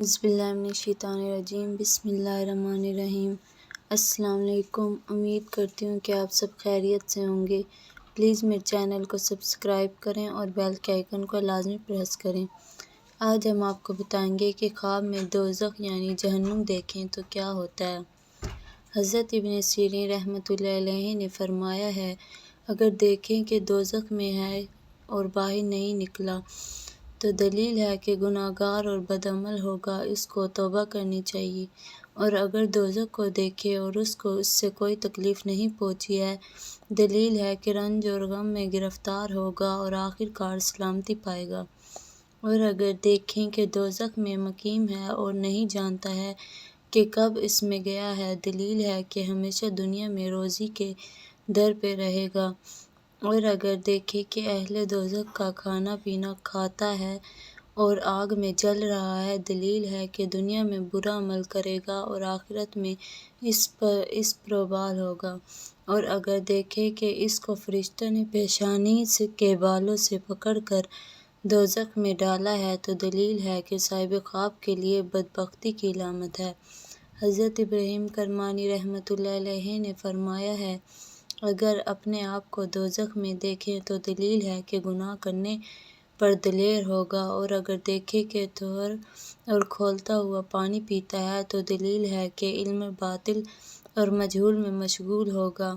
بسم اللہ من الشیطان الرجیم، بسم اللہ الرحمن الرحیم۔ السلام علیکم، امید کرتی ہوں کہ آپ سب خیریت سے ہوں گے۔ پلیز میرے چینل کو سبسکرائب کریں اور بیل کے آئیکن کو لازمی پریس کریں۔ آج ہم آپ کو بتائیں گے کہ خواب میں دوزخ یعنی جہنم دیکھیں تو کیا ہوتا ہے۔ حضرت ابن سیرین رحمۃ اللہ علیہ نے فرمایا ہے، اگر دیکھیں کہ دوزخ میں ہے اور باہر نہیں نکلا تو دلیل ہے کہ گناہ گار اور بدعمل ہوگا، اس کو توبہ کرنی چاہیے۔ اور اگر دوزخ کو دیکھے اور اس کو اس سے کوئی تکلیف نہیں پہنچی ہے، دلیل ہے کہ رنج اور غم میں گرفتار ہوگا اور آخر کار سلامتی پائے گا۔ اور اگر دیکھیں کہ دوزخ میں مقیم ہے اور نہیں جانتا ہے کہ کب اس میں گیا ہے، دلیل ہے کہ ہمیشہ دنیا میں روزی کے در پہ رہے گا۔ اور اگر دیکھیں کہ اہل دوزخ کا کھانا پینا کھاتا ہے اور آگ میں جل رہا ہے، دلیل ہے کہ دنیا میں برا عمل کرے گا اور آخرت میں اس پر وبال ہوگا۔ اور اگر دیکھیں کہ اس کو فرشتوں نے پیشانی کے بالوں سے پکڑ کر دوزخ میں ڈالا ہے تو دلیل ہے کہ صاحب خواب کے لیے بدبختی کی علامت ہے۔ حضرت ابراہیم کرمانی رحمۃ اللہ علیہ نے فرمایا ہے، اگر اپنے آپ کو دوزخ میں دیکھیں تو دلیل ہے کہ گناہ کرنے پر دلیر ہوگا، اور اگر دیکھیں کہ طہور اور کھولتا ہوا پانی پیتا ہے تو دلیل ہے کہ علم باطل اور مجہول میں مشغول ہوگا،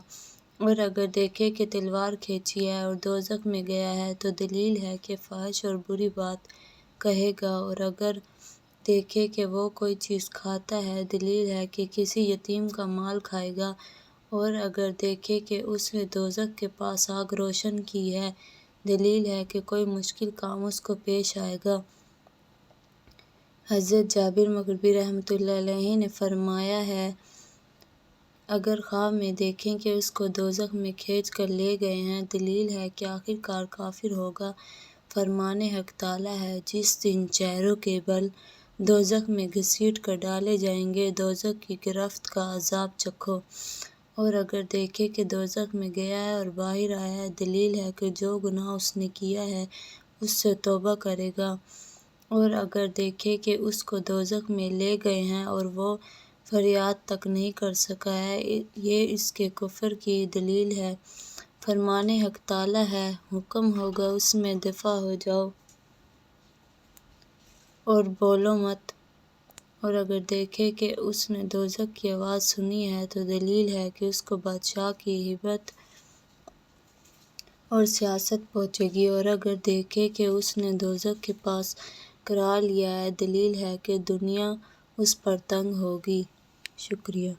اور اگر دیکھیں کہ تلوار کھینچی ہے اور دوزخ میں گیا ہے تو دلیل ہے کہ فحش اور بری بات کہے گا، اور اگر دیکھیں کہ وہ کوئی چیز کھاتا ہے، دلیل ہے کہ کسی یتیم کا مال کھائے گا، اور اگر دیکھیں کہ اس نے دوزخ کے پاس آگ روشن کی ہے، دلیل ہے کہ کوئی مشکل کام اس کو پیش آئے گا۔ حضرت جابر مغربی رحمۃ اللہ علیہ نے فرمایا ہے، اگر خواب میں دیکھیں کہ اس کو دوزخ میں کھینچ کر لے گئے ہیں، دلیل ہے کہ آخر کار کافر ہوگا۔ فرمان حق تعالیٰ ہے، جس دن چہروں کے بل دوزخ میں گھسیٹ کر ڈالے جائیں گے، دوزخ کی گرفت کا عذاب چکھو۔ اور اگر دیکھے کہ دوزخ میں گیا ہے اور باہر آیا ہے، دلیل ہے کہ جو گناہ اس نے کیا ہے اس سے توبہ کرے گا۔ اور اگر دیکھے کہ اس کو دوزخ میں لے گئے ہیں اور وہ فریاد تک نہیں کر سکا ہے، یہ اس کے کفر کی دلیل ہے۔ فرمان حق تعالیٰ ہے، حکم ہوگا اس میں دفع ہو جاؤ اور بولو مت۔ اور اگر دیکھے کہ اس نے دوزخ کی آواز سنی ہے تو دلیل ہے کہ اس کو بادشاہ کی ہیبت اور سیاست پہنچے گی، اور اگر دیکھے کہ اس نے دوزخ کے پاس کرا لیا ہے، دلیل ہے کہ دنیا اس پر تنگ ہوگی۔ شکریہ۔